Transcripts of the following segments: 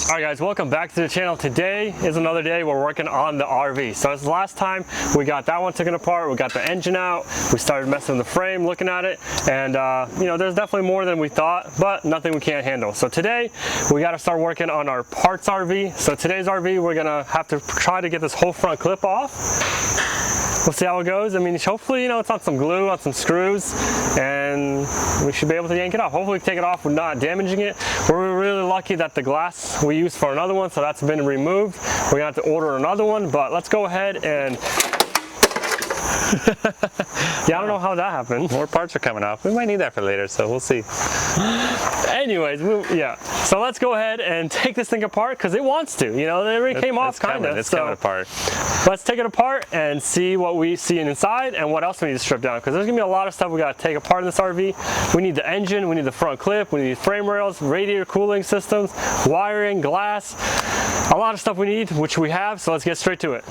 Alright guys, welcome back to the channel. Today is another day we're working on the RV. So as last time, we got that one taken apart, we got the engine out, we started messing with the frame, looking at it, and you know, there's definitely more than we thought, but nothing we can't handle. So today, we got to start working on our parts RV. So today's RV, we're gonna have to try to get this whole front clip off. We'll see how it goes. I mean, hopefully, you know, it's on some glue, on some screws, and we should be able to yank it off. Hopefully we take it off, we're not damaging it. We're really lucky that the glass we used for another one, so that's been removed. We're gonna have to order another one, but let's go ahead and yeah, I don't know how that happened. More parts are coming off. We might need that for later, so we'll see. Anyways, yeah. So let's go ahead and take this thing apart because it wants to. You know, it already came off kind of. It's coming apart. Let's take it apart and see what we see inside and what else we need to strip down, because there's gonna be a lot of stuff we gotta take apart in this RV. We need the engine, we need the front clip, we need frame rails, radiator cooling systems, wiring, glass, a lot of stuff we need, which we have. So let's get straight to it.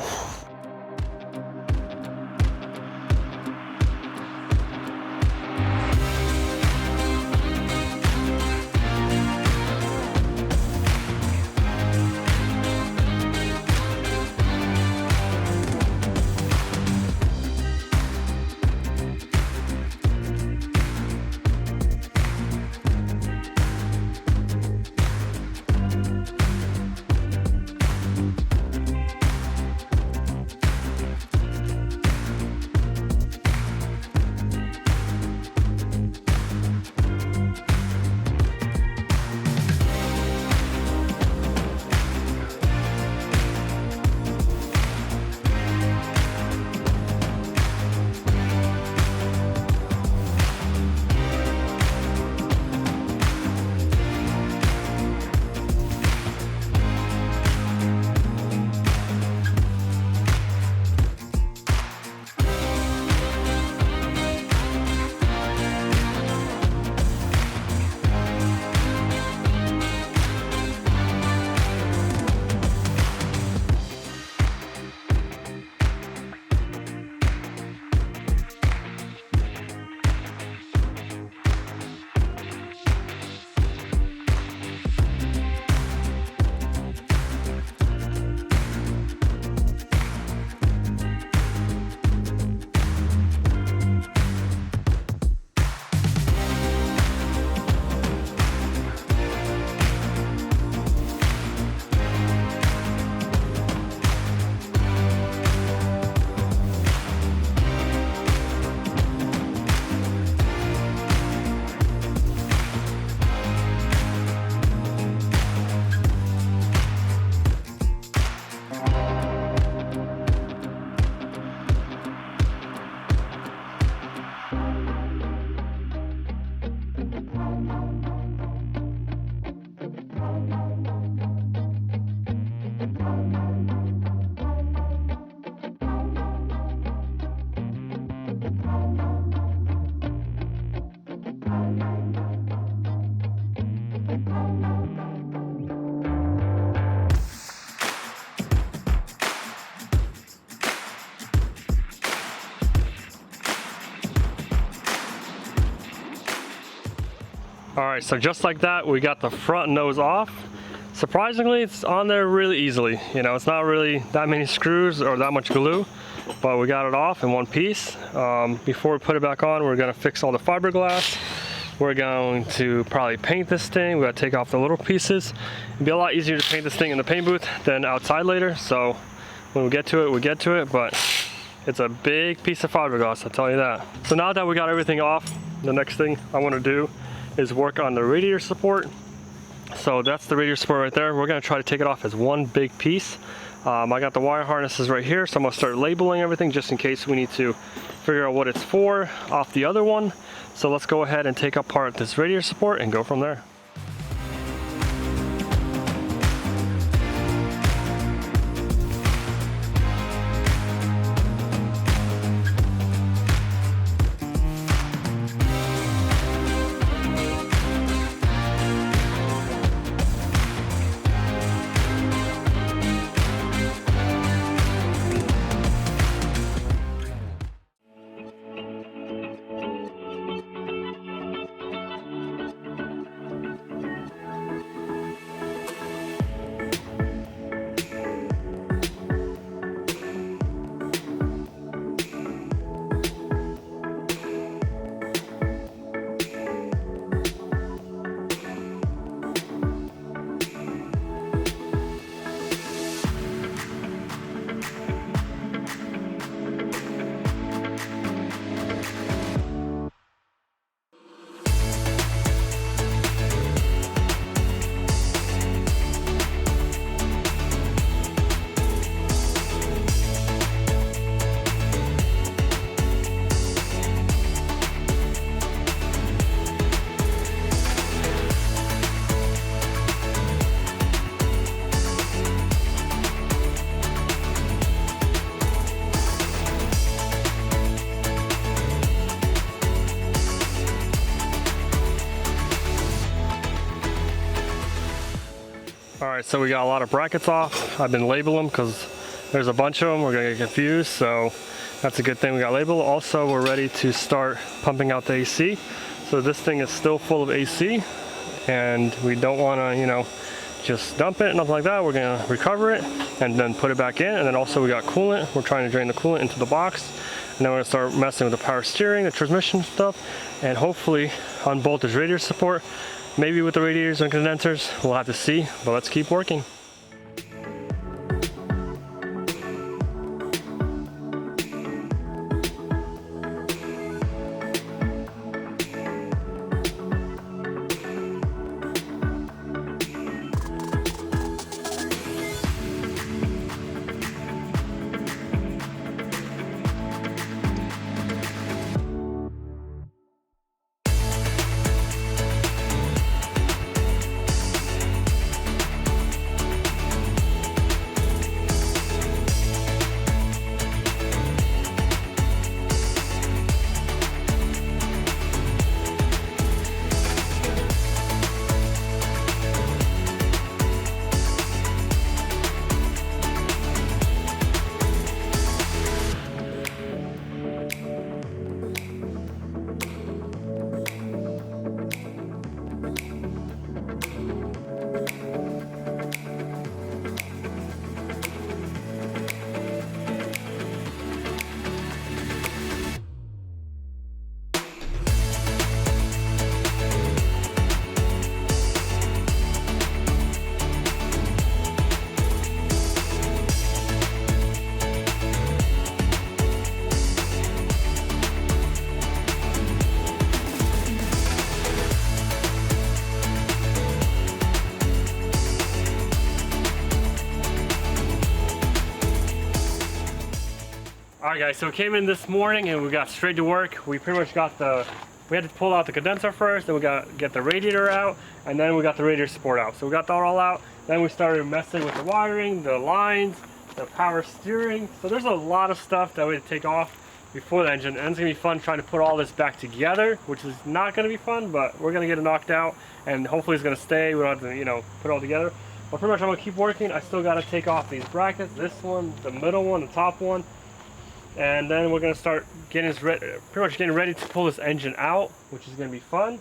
All right, so just like that, we got the front nose off. Surprisingly, it's on there really easily. You know, it's not really that many screws or that much glue, but we got it off in one piece. Before we put it back on, we're gonna fix all the fiberglass. We're going to probably paint this thing. We gotta take off the little pieces. It'd be a lot easier to paint this thing in the paint booth than outside later. So when we get to it, we get to it, but it's a big piece of fiberglass, I'll tell you that. So now that we got everything off, the next thing I wanna do is work on the radiator support. So that's the radiator support right there. We're gonna try to take it off as one big piece. I got the wire harnesses right here, so I'm gonna start labeling everything just in case we need to figure out what it's for off the other one. So let's go ahead and take apart this radiator support and go from there. Alright, so we got a lot of brackets off. I've been labeling them because there's a bunch of them. We're gonna get confused, so that's a good thing we got labeled. Also, we're ready to start pumping out the AC. So this thing is still full of AC, and we don't wanna, you know, just dump it, nothing like that. We're gonna recover it and then put it back in. And then also we got coolant. We're trying to drain the coolant into the box. And then we're gonna start messing with the power steering, the transmission stuff, and hopefully unbolt this radiator support. Maybe with the radiators and condensers, we'll have to see, but let's keep working. Alright guys, so we came in this morning and we got straight to work. We pretty much got we had to pull out the condenser first, then we get the radiator out, and then we got the radiator support out. So we got that all out, then we started messing with the wiring, the lines, the power steering. So there's a lot of stuff that we had to take off before the engine, and it's gonna be fun trying to put all this back together, which is not gonna be fun, but we're gonna get it knocked out, and hopefully it's gonna stay. We don't have to, you know, put it all together. But pretty much I'm gonna keep working. I still gotta take off these brackets, this one, the middle one, the top one. And then we're gonna start getting pretty much getting ready to pull this engine out, which is gonna be fun.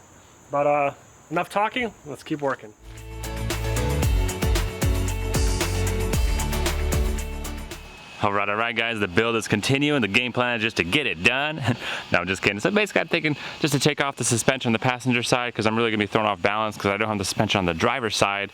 But enough talking, let's keep working. All right, guys, the build is continuing. The game plan is just to get it done. No, I'm just kidding. So basically I'm thinking just to take off the suspension on the passenger side, because I'm really gonna be thrown off balance because I don't have the suspension on the driver's side.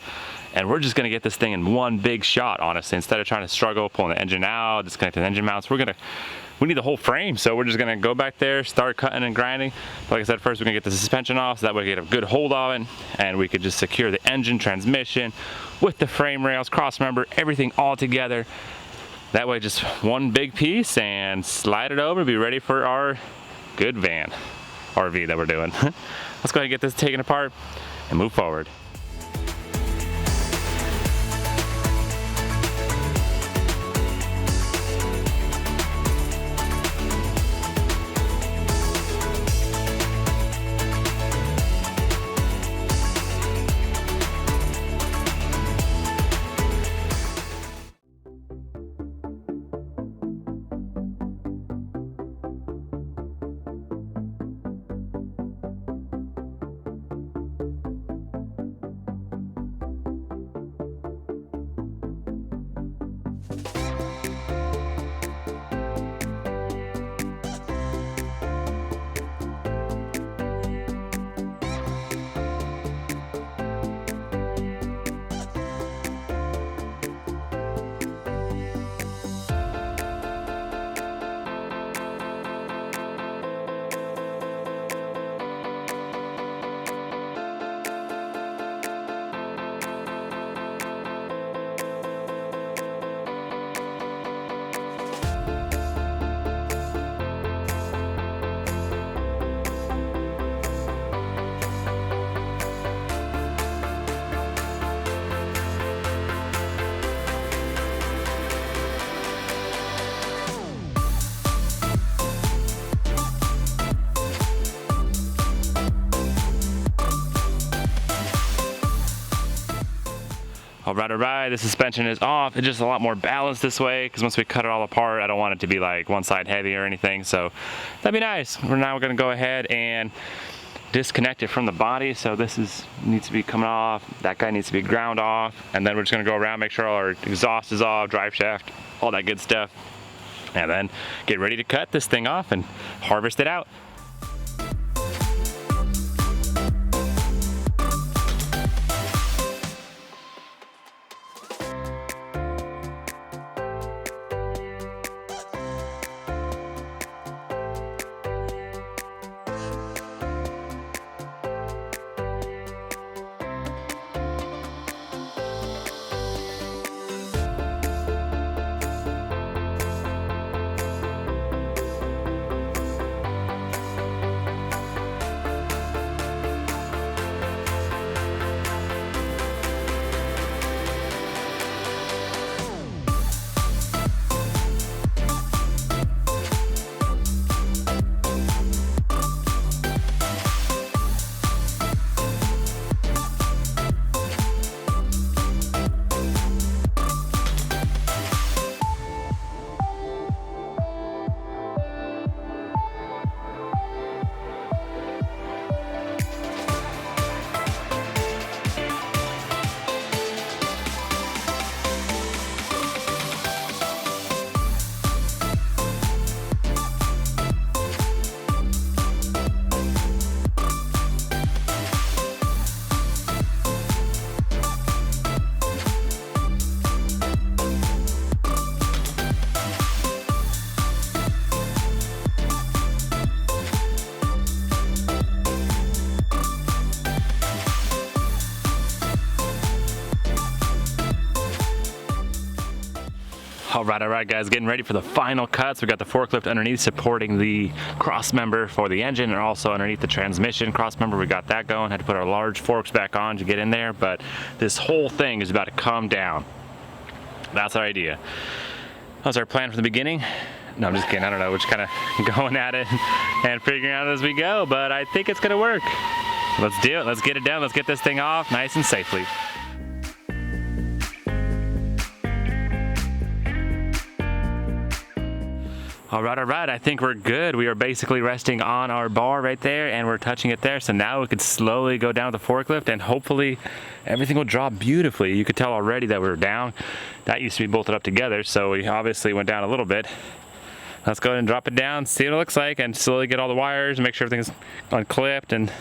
And we're just gonna get this thing in one big shot, honestly. Instead of trying to struggle pulling the engine out, disconnecting the engine mounts, we need the whole frame. So we're just gonna go back there, start cutting and grinding. Like I said, first we're gonna get the suspension off, so that way we get a good hold on it, and we could just secure the engine, transmission, with the frame rails, cross member, everything all together. That way, just one big piece and slide it over, be ready for our good van, RV that we're doing. Let's go ahead and get this taken apart and move forward. All right, the suspension is off. It's just a lot more balanced this way because once we cut it all apart, I don't want it to be like one side heavy or anything, so that'd be nice. Now we're gonna go ahead and disconnect it from the body. So this needs to be coming off, that guy needs to be ground off, and then we're just gonna go around, make sure all our exhaust is off, drive shaft, all that good stuff, and then get ready to cut this thing off and harvest it out. All right guys, getting ready for the final cuts. We got the forklift underneath supporting the cross member for the engine, and also underneath the transmission cross member. We got that going. Had to put our large forks back on to get in there, but this whole thing is about to come down. That's our idea. That was our plan from the beginning. No, I'm just kidding. I don't know. We're just kind of going at it and figuring out as we go, but I think it's gonna work. Let's do it. Let's get it done. Let's get this thing off nice and safely. All right, I think we're good. We are basically resting on our bar right there, and we're touching it there. So now we could slowly go down with the forklift, and hopefully everything will drop beautifully. You could tell already that we were down. That used to be bolted up together, so we obviously went down a little bit. Let's go ahead and drop it down, see what it looks like, and slowly get all the wires, make sure everything's unclipped, and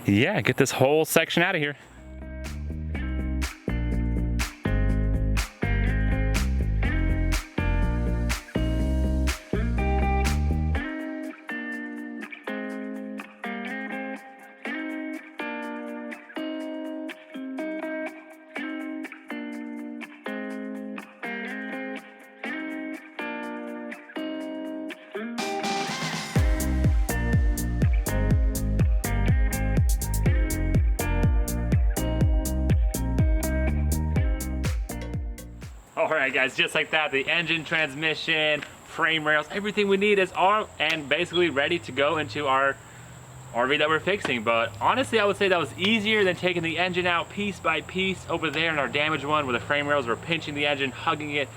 yeah, get this whole section out of here. Alright guys, just like that, the engine, transmission, frame rails, everything we need is on and basically ready to go into our RV that we're fixing. But honestly, I would say that was easier than taking the engine out piece by piece over there in our damaged one where the frame rails were pinching the engine, hugging it.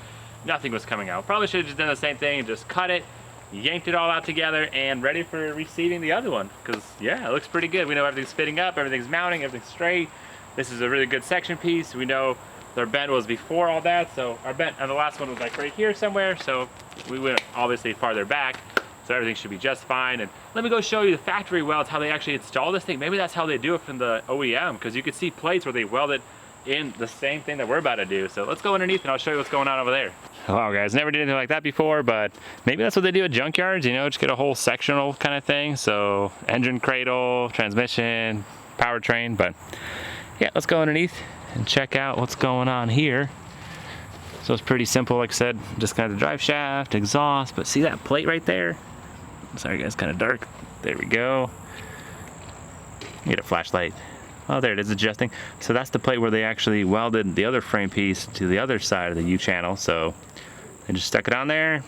Nothing was coming out. Probably should have just done the same thing and just cut it, yanked it all out together, and ready for receiving the other one. Because yeah, it looks pretty good. We know everything's fitting up, everything's mounting, everything's straight. This is a really good section piece. We know their bend was before all that, so our bend on the last one was like right here somewhere, so we went obviously farther back, so everything should be just fine. And let me go show you the factory welds, how they actually install this thing. Maybe that's how they do it from the OEM, because you can see plates where they weld it in the same thing that we're about to do. So let's go underneath and I'll show you what's going on over there. Wow guys, never did anything like that before, but maybe that's what they do at junkyards, you know, just get a whole sectional kind of thing. So engine cradle, transmission, powertrain, but yeah, let's go underneath and check out what's going on here. So it's pretty simple, like I said, just kind of the drive shaft, exhaust, but see that plate right there? Sorry guys, kind of dark. There we go. Get a flashlight. Oh, there it is, adjusting. So that's the plate where they actually welded the other frame piece to the other side of the U channel. So they just stuck it on there,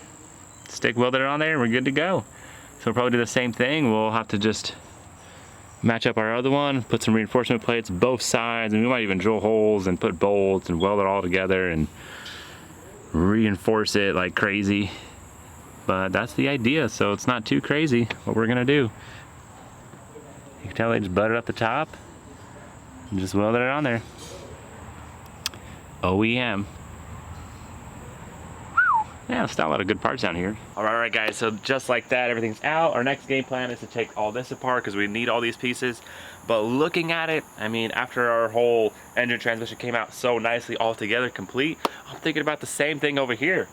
stick welded it on there, and we're good to go. So we'll probably do the same thing. We'll have to just match up our other one, put some reinforcement plates both sides, and we might even drill holes and put bolts and weld it all together and reinforce it like crazy. But that's the idea, so it's not too crazy what we're gonna do. You can tell they just buttered up the top and just welded it on there. OEM. Yeah, still a lot of good parts down here. All right, guys, so just like that, everything's out. Our next game plan is to take all this apart because we need all these pieces. But looking at it, I mean, after our whole engine transmission came out so nicely all together, complete, I'm thinking about the same thing over here.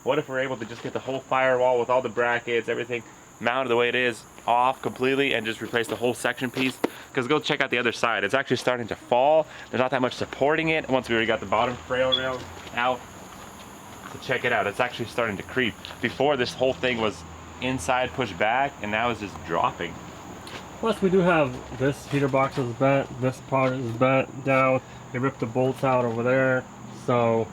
What if we're able to just get the whole firewall with all the brackets, everything mounted the way it is, off completely, and just replace the whole section piece? Because go check out the other side. It's actually starting to fall. There's not that much supporting it once we already got the bottom rail out. So check it out, it's actually starting to creep. Before, this whole thing was inside pushed back, and now it's just dropping. Plus we do have this heater box is bent, this part is bent down, they ripped the bolts out over there, so...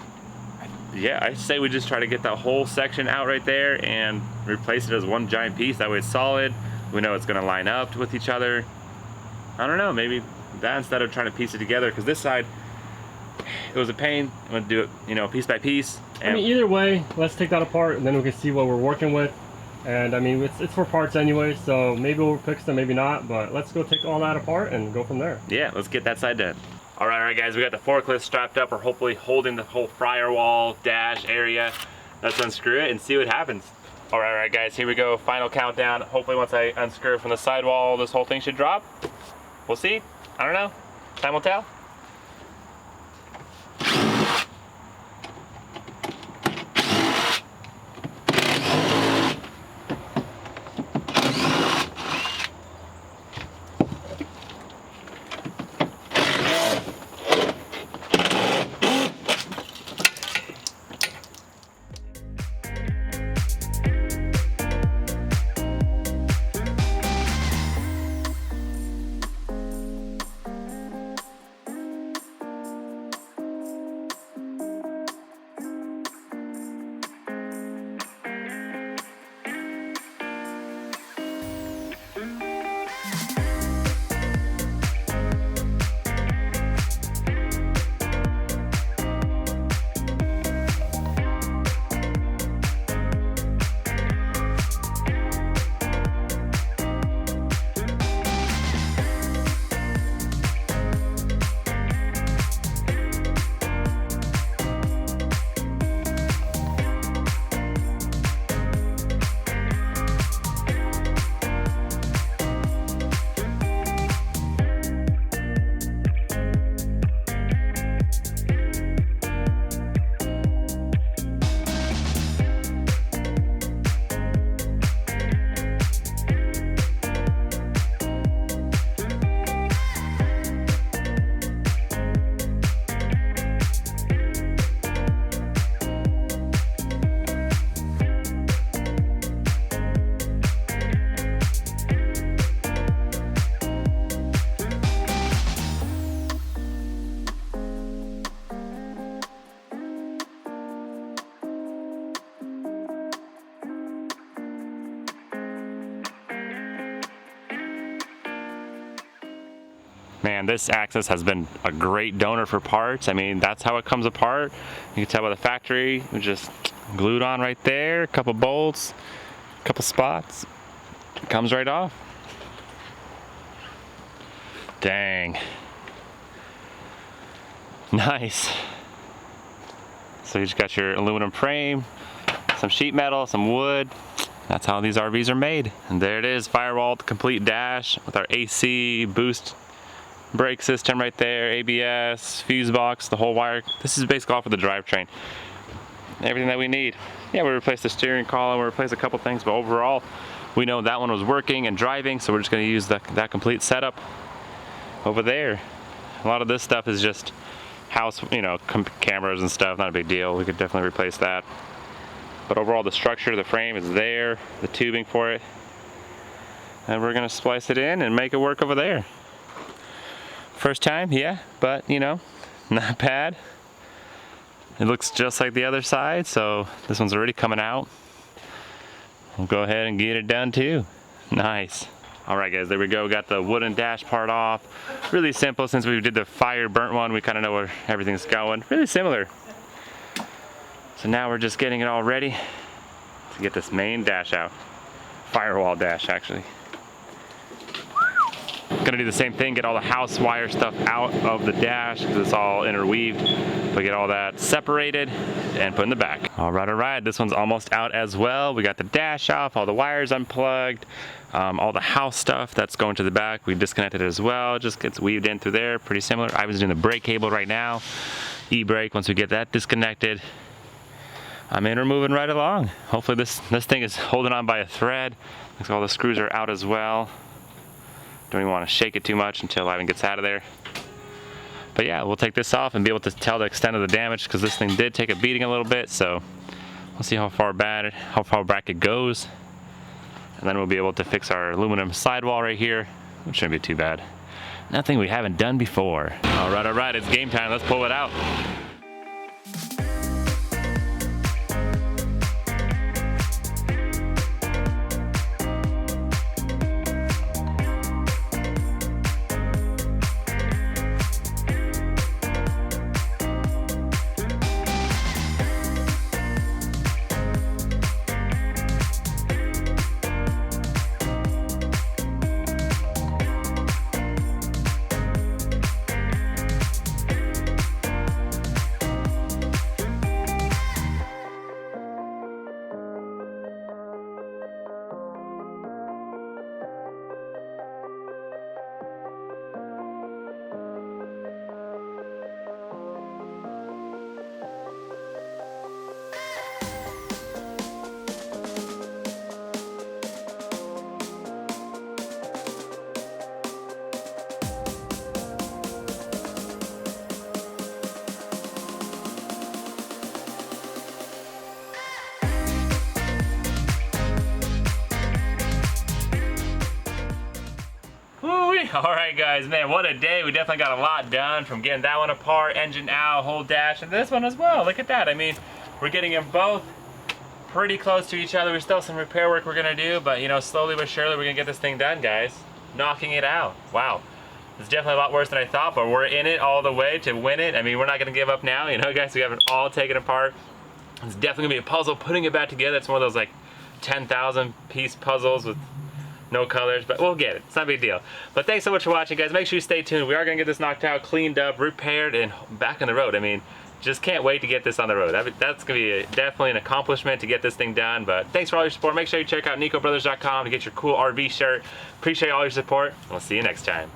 Yeah, I say we just try to get that whole section out right there and replace it as one giant piece. That way it's solid, we know it's gonna line up with each other. I don't know, maybe that instead of trying to piece it together, because this side, it was a pain. I'm gonna do it, you know, piece by piece. I mean, either way, let's take that apart and then we can see what we're working with. And I mean, it's for parts anyway, so maybe we'll fix them, maybe not, but let's go take all that apart and go from there. Yeah, let's get that side done. All right, guys, we got the forklift strapped up, or hopefully holding the whole firewall dash area. Let's unscrew it and see what happens. All right, guys, here we go, final countdown. Hopefully once I unscrew it from the sidewall, this whole thing should drop. We'll see, I don't know, time will tell. Man, this axis has been a great donor for parts. I mean, that's how it comes apart. You can tell by the factory, we just glued on right there, a couple bolts, a couple spots. It comes right off. Dang. Nice. So you just got your aluminum frame, some sheet metal, some wood. That's how these RVs are made. And there it is, firewall, the complete dash with our AC, boost, brake system right there, ABS, fuse box, the whole wire. This is basically all for the drivetrain. Everything that we need. Yeah, we replaced the steering column, we replaced a couple things, but overall, we know that one was working and driving, so we're just gonna use that complete setup over there. A lot of this stuff is just house, you know, cameras and stuff, not a big deal. We could definitely replace that. But overall, the structure of the frame is there, the tubing for it. And we're gonna splice it in and make it work over there. First time, yeah, but you know, not bad. It looks just like the other side, so this one's already coming out. We'll go ahead and get it done too. Nice. All right guys, there we go. We got the wooden dash part off. Really simple. Since we did the fire burnt one, we kind of know where everything's going. Really similar. So now we're just getting it all ready to get this main dash out. Firewall dash, actually. Gonna do the same thing, get all the house wire stuff out of the dash because it's all interweaved. But get all that separated and put in the back. All right, this one's almost out as well. We got the dash off, all the wires unplugged, all the house stuff that's going to the back. We disconnected it as well. It just gets weaved in through there, pretty similar. I was doing the brake cable right now. E-brake, once we get that disconnected, I mean, we're moving right along. Hopefully this thing is holding on by a thread. Looks like all the screws are out as well. Don't even want to shake it too much until Ivan gets out of there. But yeah, we'll take this off and be able to tell the extent of the damage because this thing did take a beating a little bit. So we'll see how far back it goes. And then we'll be able to fix our aluminum sidewall right here, which shouldn't be too bad. Nothing we haven't done before. All right, it's game time. Let's pull it out. All right guys, man, what a day. We definitely got a lot done from getting that one apart, engine out, whole dash, and this one as well. Look at that. I mean, we're getting them both pretty close to each other. We still have some repair work we're gonna do, but you know, slowly but surely we're gonna get this thing done, guys. Knocking it out. Wow. It's definitely a lot worse than I thought, but we're in it all the way to win it. I mean, we're not gonna give up now, you know, guys. We have it all taken apart. It's definitely gonna be a puzzle putting it back together. It's one of those like 10,000 piece puzzles with no colors, but we'll get it. It's not a big deal. But thanks so much for watching, guys. Make sure you stay tuned. We are gonna get this knocked out, cleaned up, repaired, and back on the road. I mean, just can't wait to get this on the road. That's gonna be definitely an accomplishment to get this thing done. But thanks for all your support. Make sure you check out NicoBrothers.com to get your cool RV shirt. Appreciate all your support. We'll see you next time.